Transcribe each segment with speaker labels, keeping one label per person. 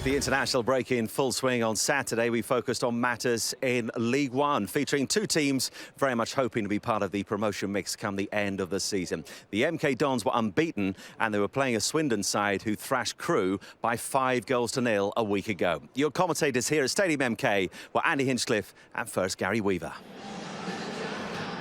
Speaker 1: The international break in full swing on Saturday. We focused on matters in League One, featuring two teams very much hoping to be part of the promotion mix come the end of the season. The MK Dons were unbeaten and they were playing a Swindon side who thrashed Crewe by 5-0 a week ago. Your commentators here at Stadium MK were Andy Hinchcliffe and first Gary Weaver.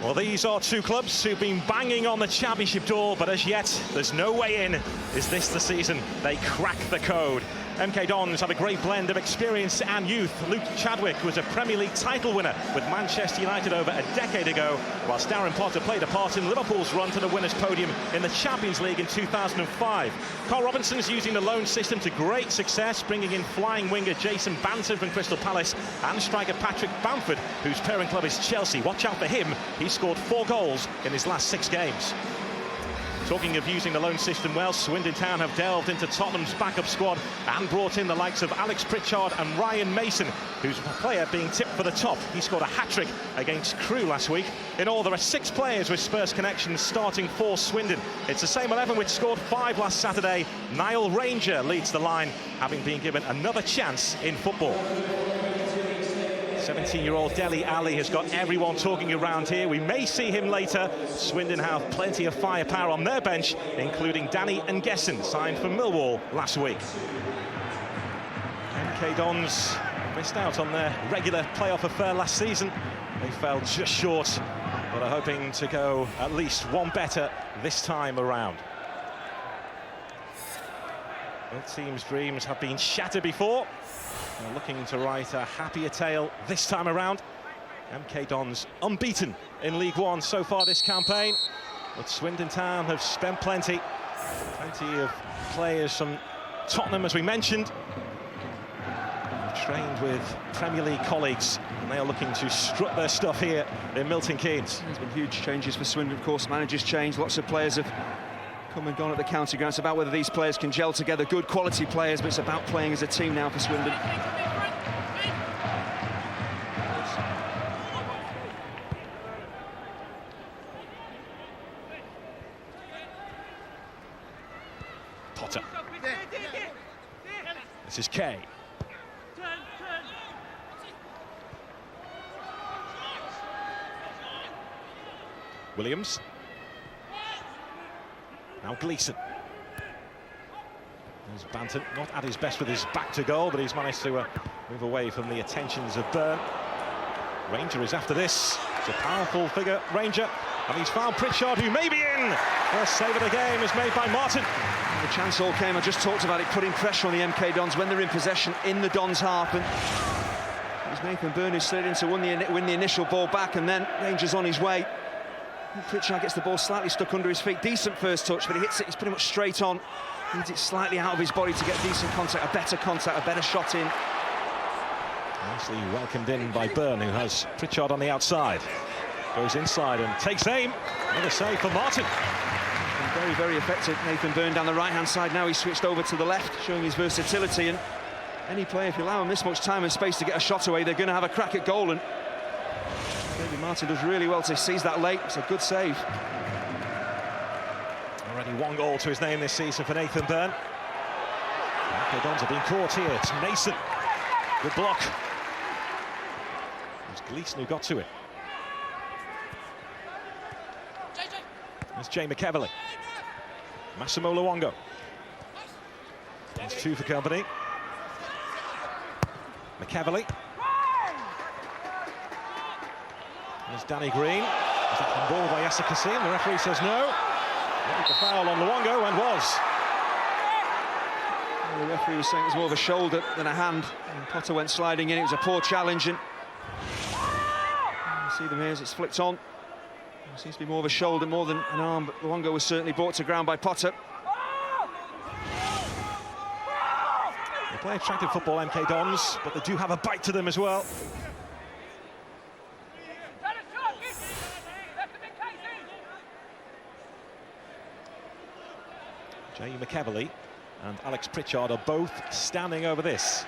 Speaker 2: Well, these are two clubs who've been banging on the championship door, but as yet, there's no way in. Is this the season they crack the code? MK Dons have a great blend of experience and youth. Luke Chadwick was a Premier League title winner with Manchester United over a decade ago, whilst Darren Potter played a part in Liverpool's run to the winners' podium in the Champions League in 2005. Carl Robinson's using the loan system to great success, bringing in flying winger Jason Banton from Crystal Palace and striker Patrick Bamford, whose parent club is Chelsea. Watch out for him. He scored 4 goals in his last 6 games. Talking of using the loan system well, Swindon Town have delved into Tottenham's backup squad and brought in the likes of Alex Pritchard and Ryan Mason, who's a player being tipped for the top. He scored a hat-trick against Crewe last week. In all, there are 6 players with Spurs connections starting for Swindon. It's the same 11 which scored 5 last Saturday. Niall Ranger leads the line, having been given another chance in football. 17-year-old Dele Alli has got everyone talking around here. We may see him later. Swindon have plenty of firepower on their bench, including Danny Ngessen, signed from Millwall last week. MK Dons missed out on their regular playoff affair last season. They fell just short, but are hoping to go at least one better this time around. Both teams' dreams have been shattered before. They're looking to write a happier tale this time around. MK Dons unbeaten in League One so far this campaign, but Swindon Town have spent plenty of players from Tottenham, as we mentioned, trained with Premier League colleagues, and they are looking to strut their stuff here in Milton Keynes.
Speaker 3: There's been huge changes for Swindon, of course. Managers changed, lots of players have come and gone at the county ground. It's about whether these players can gel together, good quality players, but it's about playing as a team now for Swindon.
Speaker 2: Potter. This is Kay. Williams. Now Gleeson. There's Banton, not at his best with his back to goal, but he's managed to move away from the attentions of Byrne. Ranger is after this. It's a powerful figure, Ranger, and he's found Pritchard, who may be in. First save of the game is made by Martin.
Speaker 3: The chance all came, I just talked about it, putting pressure on the MK Dons when they're in possession in the Dons half, and it was Nathan Byrne who slid in to win the initial ball back, and then Ranger's on his way. Pritchard gets the ball slightly stuck under his feet. Decent first touch, but he hits it, he's pretty much straight on. He needs it slightly out of his body to get decent contact, a better shot in.
Speaker 2: Nicely welcomed in by Byrne, who has Pritchard on the outside. Goes inside and takes aim. Another save for Martin.
Speaker 3: And very, very effective, Nathan Byrne down the right-hand side. Now he's switched over to the left, showing his versatility. And any player, if you allow him this much time and space to get a shot away, they're going to have a crack at goal. And maybe Martin does really well to seize that late. It's a good save.
Speaker 2: Already 1 goal to his name this season for Nathan Byrne. MK Dons have been caught here. It's Mason. Good block. It was Gleeson who got to it. There's Jay McEverly. Massimo Luongo. There's 2 for company. McEverly. There's Danny Green. Is that ball by Yasser Kassim? The referee says no. The foul on Luongo, and was.
Speaker 3: Well, the referee was saying it was more of a shoulder than a hand. And Potter went sliding in. It was a poor challenge. And you see them here as it's flicked on. It seems to be more of a shoulder, more than an arm, but Luongo was certainly brought to ground by Potter.
Speaker 2: They play attractive football, MK Dons, but they do have a bite to them as well. Jay McEverly and Alex Pritchard are both standing over this.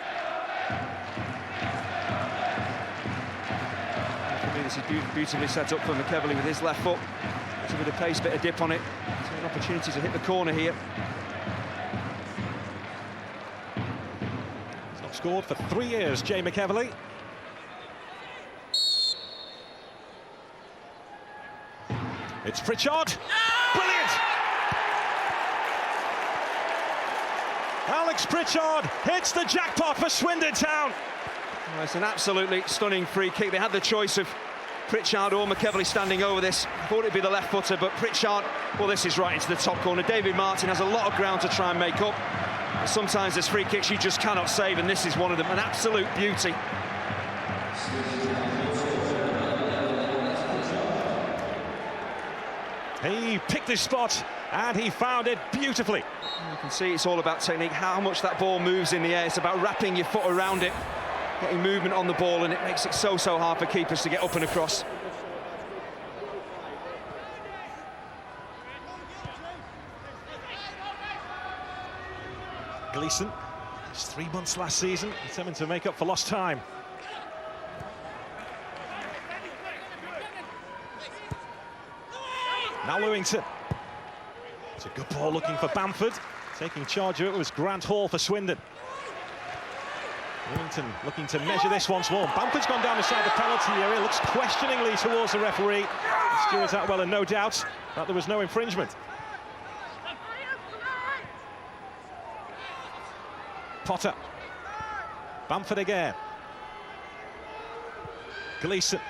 Speaker 3: This is beautifully set up for McEverly with his left foot. It's a bit of pace, bit of dip on it. It's an opportunity to hit the corner here.
Speaker 2: Scored for 3 years, Jay McEverley. It's Pritchard. Brilliant! Alex Pritchard hits the jackpot for Swindon Town.
Speaker 3: Well, it's an absolutely stunning free kick. They had the choice of Pritchard or McEverley standing over this. Thought it'd be the left footer, but Pritchard, well, this is right into the top corner. David Martin has a lot of ground to try and make up. Sometimes there's free kicks you just cannot save, and this is one of them. An absolute beauty.
Speaker 2: He picked his spot and he found it beautifully.
Speaker 3: You can see it's all about technique, how much that ball moves in the air. It's about wrapping your foot around it, getting movement on the ball, and it makes it so hard for keepers to get up and across.
Speaker 2: Gleeson, just 3 months last season, determined to make up for lost time. Now Lewington. It's a good ball looking for Bamford. Taking charge of it was Grant Hall for Swindon. Lewington looking to measure this once more. Bamford's gone down beside the penalty area, looks questioningly towards the referee. Stuart Atwell, and no doubt that there was no infringement. Potter. Bamford again. Gleeson.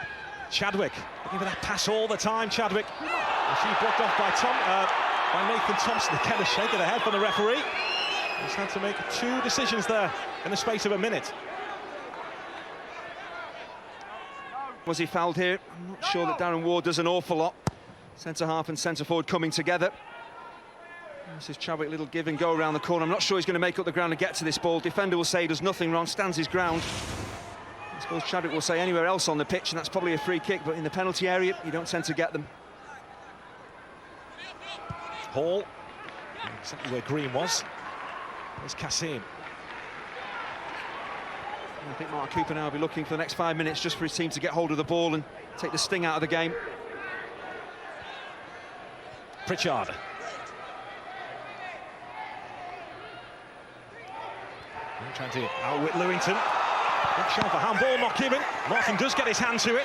Speaker 2: Chadwick looking for that pass all the time. Chadwick. She blocked off by Nathan Thompson. They get a shake of the head from the referee. He's had to make 2 decisions there in the space of a minute.
Speaker 3: Was he fouled here? I'm not sure that Darren Ward does an awful lot. Centre-half and centre-forward coming together. This is Chadwick, little give and go around the corner. I'm not sure he's going to make up the ground to get to this ball. Defender will say he does nothing wrong, stands his ground. I suppose Chadwick will say anywhere else on the pitch, and that's probably a free kick, but in the penalty area, you don't tend to get them.
Speaker 2: Hall, exactly where Green was. There's Kassim.
Speaker 3: I think Mark Cooper now will be looking for the next 5 minutes just for his team to get hold of the ball and take the sting out of the game.
Speaker 2: Pritchard. Trying to outwit Lewington. Big shot for handball, not given. Martin does get his hand to it.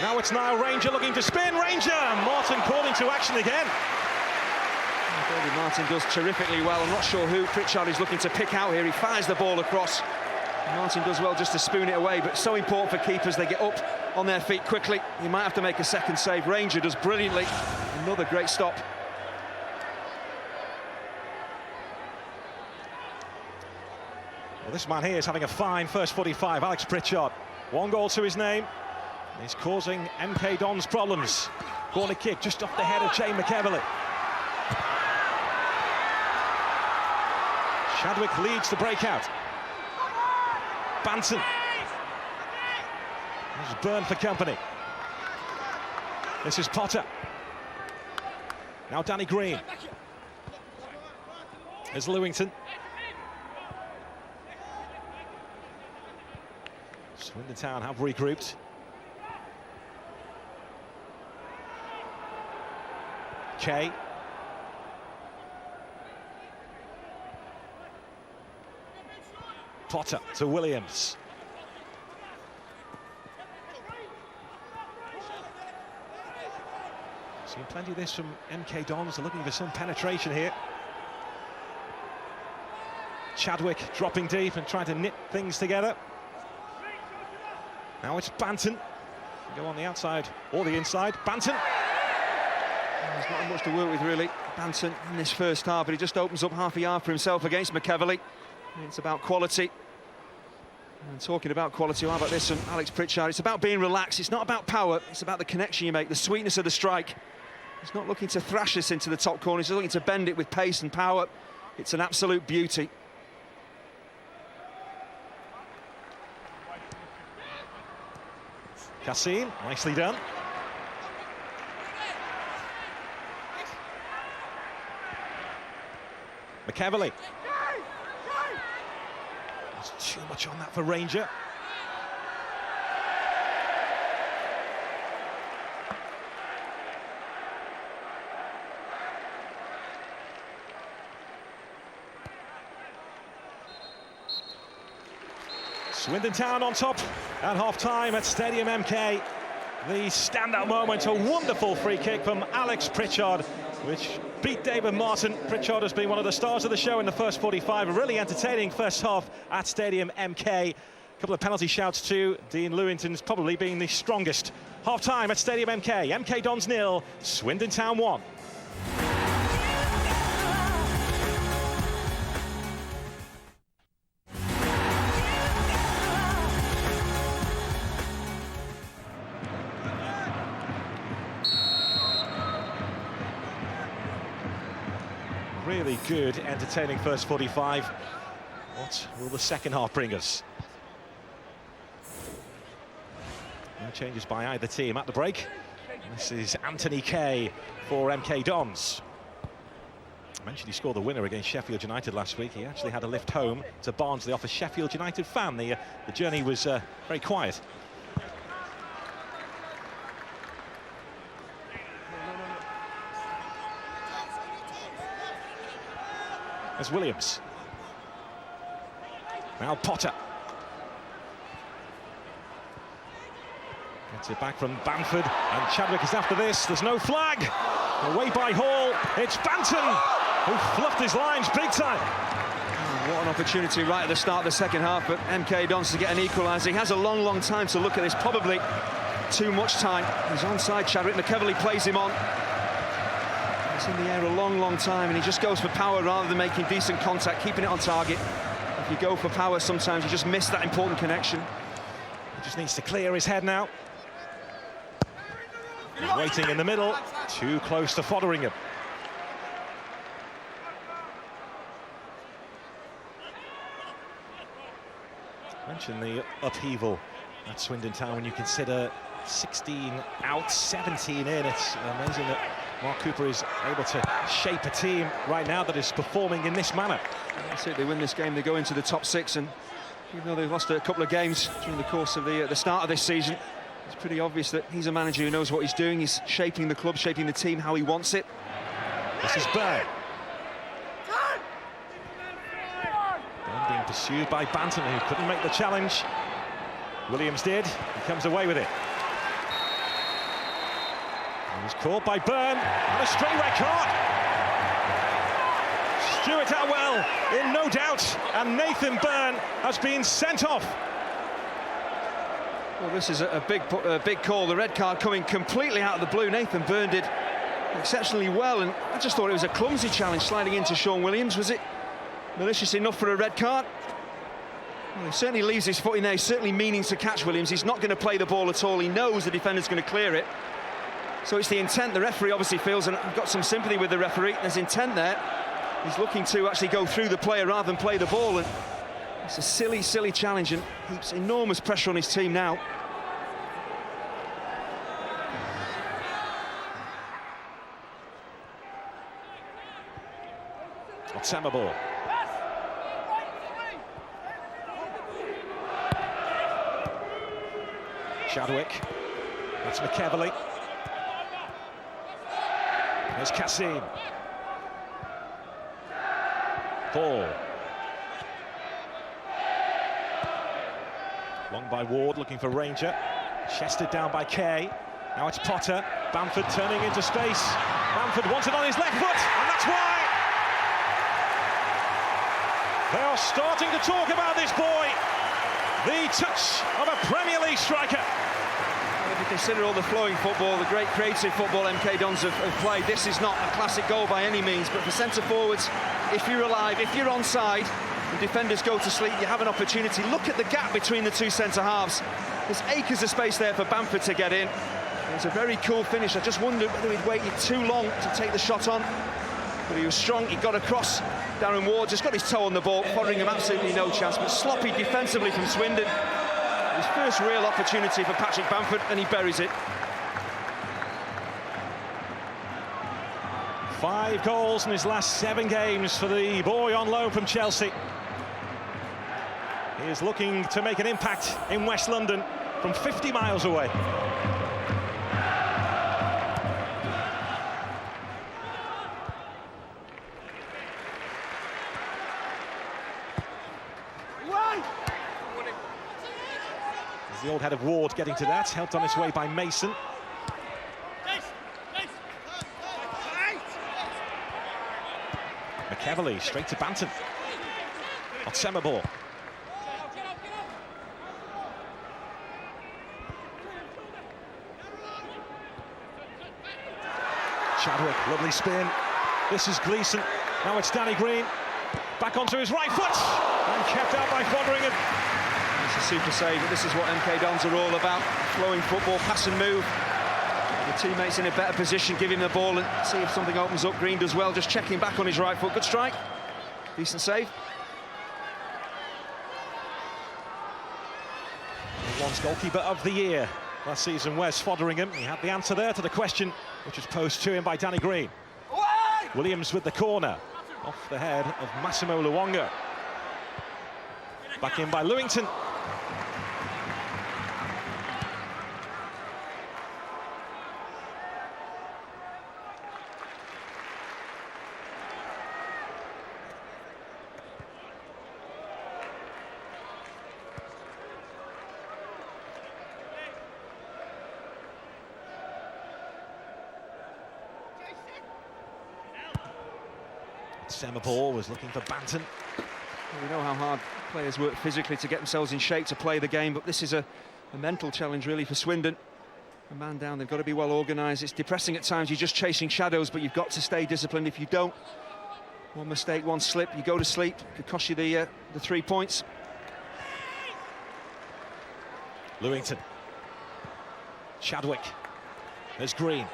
Speaker 2: Now it's Niall Ranger looking to spin. Ranger! Martin called into action again.
Speaker 3: David Martin does terrifically well. I'm not sure who Pritchard is looking to pick out here. He fires the ball across. Martin does well just to spoon it away, but so important for keepers. They get up on their feet quickly. He might have to make a second save. Ranger does brilliantly. Another great stop.
Speaker 2: Well, this man here is having a fine first 45, Alex Pritchard. 1 goal to his name. He's causing MK Dons problems. Corner kick just off the head of Jay McEverley. Chadwick leads the breakout. Banton. This is Byrne for company. This is Potter. Now Danny Green. Here's Lewington. Swindon Town have regrouped. Kay. Potter to Williams. Seen plenty of this from MK Dons. They're looking for some penetration here. Chadwick dropping deep and trying to knit things together. Now it's Banton. Go on the outside or the inside. Banton.
Speaker 3: There's not much to work with, really, Banton, in this first half, but he just opens up half a yard for himself against McEverley. It's about quality. And talking about quality, how about this from Alex Pritchard? It's about being relaxed. It's not about power. It's about the connection you make, the sweetness of the strike. He's not looking to thrash this into the top corner. He's looking to bend it with pace and power. It's an absolute beauty.
Speaker 2: Kassim, nicely done. McEverley. There's too much on that for Ranger. Swindon Town on top at half-time at Stadium MK. The standout moment, a wonderful free kick from Alex Pritchard, which beat David Martin. Pritchard has been one of the stars of the show in the first 45. A really entertaining first half at Stadium MK. A couple of penalty shouts too. Dean Lewington's probably being the strongest. Half-time at Stadium MK. MK Dons 0, Swindon Town 1. Really good, entertaining first 45. What will the second half bring us? No changes by either team at the break. This is Anthony Kay for MK Dons. I mentioned he scored the winner against Sheffield United last week. He actually had a lift home to Barnsley off a Sheffield United fan. The journey was very quiet. As Williams. Now Potter. Gets it back from Bamford, and Chadwick is after this. There's no flag. Away by Hall. It's Banton who fluffed his lines big time.
Speaker 3: What an opportunity right at the start of the second half, but MK Dons to get an equaliser. He has a long time to look at this, probably too much time. He's onside, Chadwick. McEverley plays him on. He's in the air a long time, and he just goes for power rather than making decent contact, keeping it on target. If you go for power, sometimes you just miss that important connection.
Speaker 2: He just needs to clear his head now. Waiting in the middle, too close to Fotheringham. Mention the upheaval at Swindon Town when you consider 16 out, 17 in. It's amazing that Mark Cooper is able to shape a team right now that is performing in this manner.
Speaker 3: That's it, they win this game, they go into the top 6, and even though they've lost a couple of games during the course of the start of this season, it's pretty obvious that he's a manager who knows what he's doing. He's shaping the club, shaping the team how he wants it.
Speaker 2: This is Byrne. Byrne being pursued by Banton, who couldn't make the challenge. Williams did. He comes away with it. He was caught by Byrne, and a straight red card. Stuart Atwell in no doubt, and Nathan Byrne has been sent off.
Speaker 3: Well, this is a big call. The red card coming completely out of the blue. Nathan Byrne did exceptionally well, and I just thought it was a clumsy challenge sliding into Sean Williams. Was it malicious enough for a red card? Well, he certainly leaves his foot in there. He's certainly meaning to catch Williams. He's not going to play the ball at all. He knows the defender's going to clear it. So it's the intent the referee obviously feels, and I've got some sympathy with the referee. There's intent there. He's looking to actually go through the player rather than play the ball, and it's a silly challenge, and heaps enormous pressure on his team now.
Speaker 2: Otsama ball. Chadwick. That's McEverley. There's Kassim. Ball. Long by Ward, looking for Ranger. Chested down by Kay. Now it's Potter. Bamford turning into space. Bamford wants it on his left foot, and that's why. They are starting to talk about this boy. The touch of a Premier League striker.
Speaker 3: If you consider all the flowing football, the great creative football MK Dons have played, this is not a classic goal by any means, but for centre forwards, if you're alive, if you're onside, the defenders go to sleep, you have an opportunity. Look at the gap between the two centre halves. There's acres of space there for Bamford to get in. It's a very cool finish. I just wondered whether he'd waited too long to take the shot on, but he was strong. He got across. Darren Ward just got his toe on the ball. Fotheringham absolutely no chance, but sloppy defensively from Swindon. His first real opportunity for Patrick Bamford, and he buries it.
Speaker 2: 5 goals in his last 7 games for the boy on loan from Chelsea. He is looking to make an impact in West London from 50 miles away. There's the old head of Ward getting to that, helped on his way by Mason. McEverley straight to Banton. Otsema ball. Chadwick, lovely spin. This is Gleeson. Now it's Danny Green. Back onto his right foot. And kept out by Foderingham.
Speaker 3: It's a super save, but this is what MK Dons are all about. Flowing football, pass and move. The teammates in a better position, give him the ball and see if something opens up. Green does well, just checking back on his right foot. Good strike. Decent save.
Speaker 2: One's goalkeeper of the year last season, where's Foderingham? He had the answer there to the question, which was posed to him by Danny Green. Williams with the corner, off the head of Massimo Luongo. Back in by Lewington. Semaball was looking for Banton.
Speaker 3: Well, we know how hard players work physically to get themselves in shape to play the game, but this is a mental challenge really for Swindon. A man down, they've got to be well organised. It's depressing at times, you're just chasing shadows, but you've got to stay disciplined. If you don't, one mistake, one slip, you go to sleep. It could cost you the 3 points.
Speaker 2: Lewington. Chadwick. There's Green.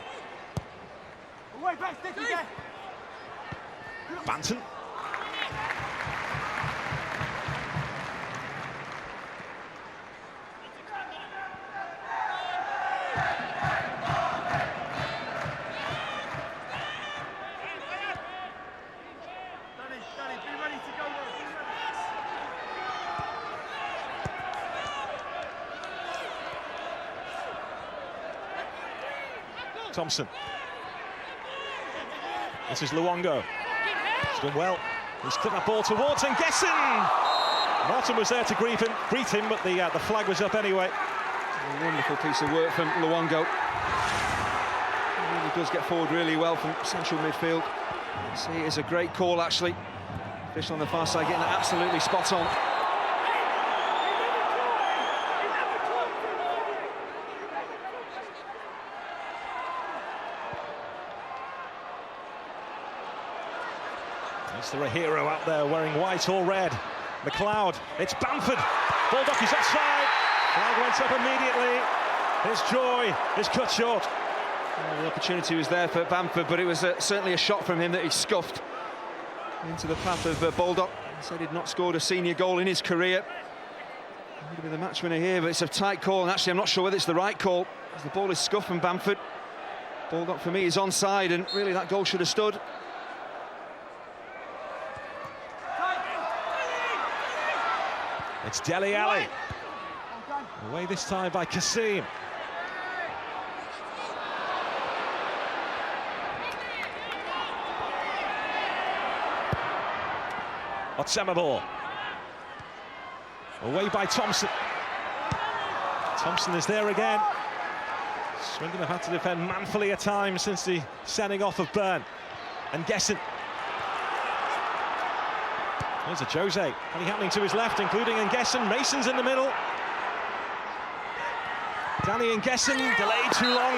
Speaker 2: Banton. Thompson. This is Luongo. He's done well. He's clipped that ball towards and Gesson! Martin was there to greet him, but the flag was up anyway.
Speaker 3: A wonderful piece of work from Luongo. He really does get forward really well from central midfield. See, it's a great call actually. Fish on the far side getting that absolutely spot on.
Speaker 2: Is there a hero out there wearing white or red? McLeod, it's Bamford. Baldock is offside. Flag went up immediately. His joy is cut short.
Speaker 3: Well, the opportunity was there for Bamford, but it was certainly a shot from him that he scuffed into the path of Baldock. He said he'd not scored a senior goal in his career. He would have been the match winner here, but it's a tight call, and actually I'm not sure whether it's the right call, as the ball is scuffed from Bamford. Baldock for me is onside, and really that goal should have stood.
Speaker 2: It's Dele Alli. Away this time by Kasim. Otsema ball. Away by Thompson. Thompson is there again. Swindon have had to defend manfully at times since the sending off of Byrne. And Gesson. There's a Jose. Anything happening to his left, including Gesson. Mason's in the middle. Danny and Gesson delayed too long.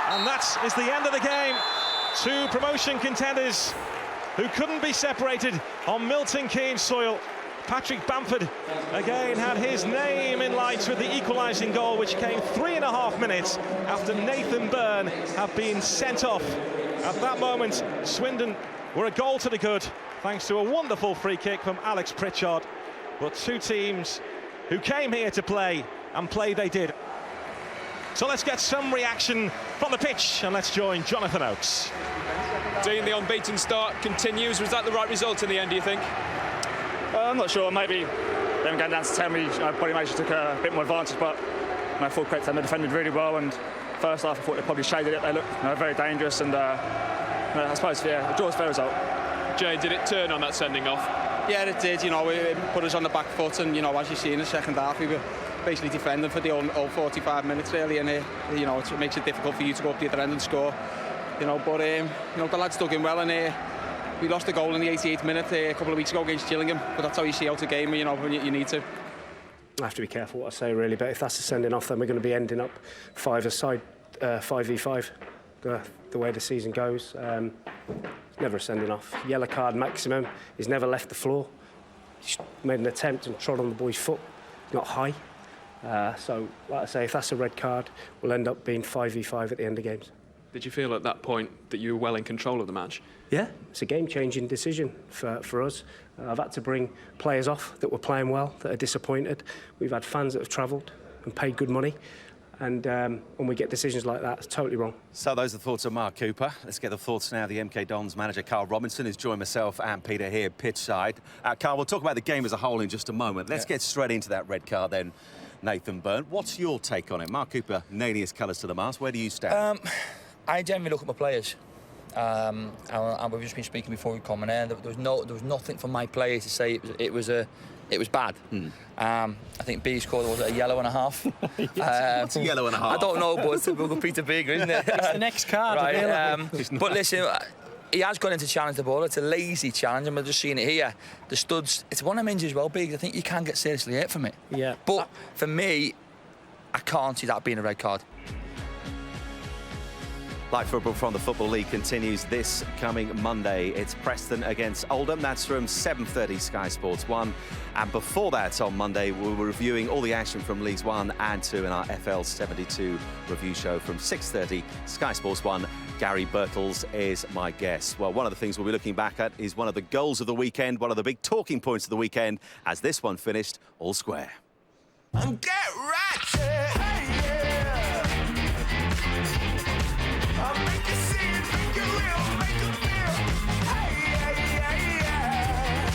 Speaker 2: And that is the end of the game. Two promotion contenders who couldn't be separated on Milton Keynes soil. Patrick Bamford again had his name in lights with the equalising goal, which came 3.5 minutes after Nathan Byrne had been sent off. At that moment, Swindon were a goal to the good, thanks to a wonderful free kick from Alex Pritchard. But two teams who came here to play, and play they did. So let's get some reaction from the pitch, and let's join Jonathan Oakes.
Speaker 4: Dean, the unbeaten start continues. Was that the right result in the end, do you think?
Speaker 5: I'm not sure. Maybe them going down to 10, we probably managed to take a bit more advantage, but full credit to them, they defended really well, and first half I thought they probably shaded it. They looked very dangerous, and I suppose, a draw is a fair result.
Speaker 4: Jay, did it turn on that sending off?
Speaker 6: Yeah, it did. We put us on the back foot, and as you see in the second half, we were basically defending for the all 45 minutes really, and you know, it makes it difficult for you to go up the other end and score. You know, but you know, the lads dug in well, and we lost a goal in the 88th minute a couple of weeks ago against Gillingham. But that's how you see out a game, you know, when you need to.
Speaker 7: I have to be careful what I say, really, but if that's a sending off, then we're going to be ending up 5v5 the way the season goes. Never a sending off. Yellow card maximum. He's never left the floor. He's made an attempt and trod on the boy's foot, not high. So, like I say, if that's a red card, we'll end up being 5v5 at the end of games.
Speaker 4: Did you feel at that point that you were well in control of the match?
Speaker 7: Yeah, it's a game-changing decision for us. I've had to bring players off that were playing well, that are disappointed. We've had fans that have travelled and paid good money. And when we get decisions like that, it's totally wrong.
Speaker 1: So those are the thoughts of Mark Cooper. Let's get the thoughts now of the MK Dons manager, Carl Robinson, who's joined myself and Peter here pitch side. Carl, we'll talk about the game as a whole in just a moment. Let's get straight into that red card then, Nathan Byrne. What's your take on it? Mark Cooper nailing his colours to the mast. Where do you stand?
Speaker 8: I generally look at my players. And we've just been speaking before we come in here. There was nothing from my players to say it was bad. I think B scored, was it a yellow and a half?
Speaker 1: What's a yellow and a half?
Speaker 8: I don't know, but it's typical Peter Beaker, isn't it?
Speaker 9: It's the next card.
Speaker 8: Right. But listen, he has gone in to challenge the ball. It's a lazy challenge, and we're just seeing it here. The studs, it's one of them injuries as well, Big. I think you can get seriously hit from it.
Speaker 9: Yeah.
Speaker 8: But for me, I can't see that being a red card.
Speaker 1: Live football from the Football League continues this coming Monday. It's Preston against Oldham. That's from 7:30 Sky Sports 1. And before that, on Monday, we'll be reviewing all the action from Leagues 1 and 2 in our FL 72 review show from 6:30 Sky Sports 1. Gary Birtles is my guest. Well, one of the things we'll be looking back at is one of the goals of the weekend, one of the big talking points of the weekend, as this one finished all square.
Speaker 10: And get ratchet, hey, yeah. I'll make you see it, make it real, make it feel. Hey, yeah, yeah, yeah.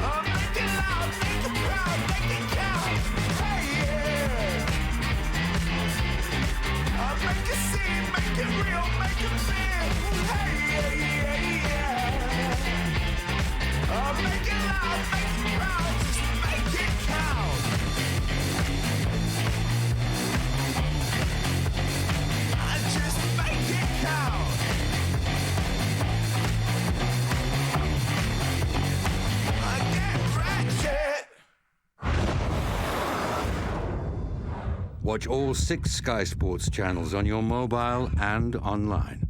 Speaker 10: I'll make it loud, make it proud, make it count. Hey, yeah. I'll make you see it, make it real, make it feel. Hey, yeah, yeah, yeah. I'll make it loud, make it proud, just make it count.
Speaker 11: Watch all 6 Sky Sports channels on your mobile and online.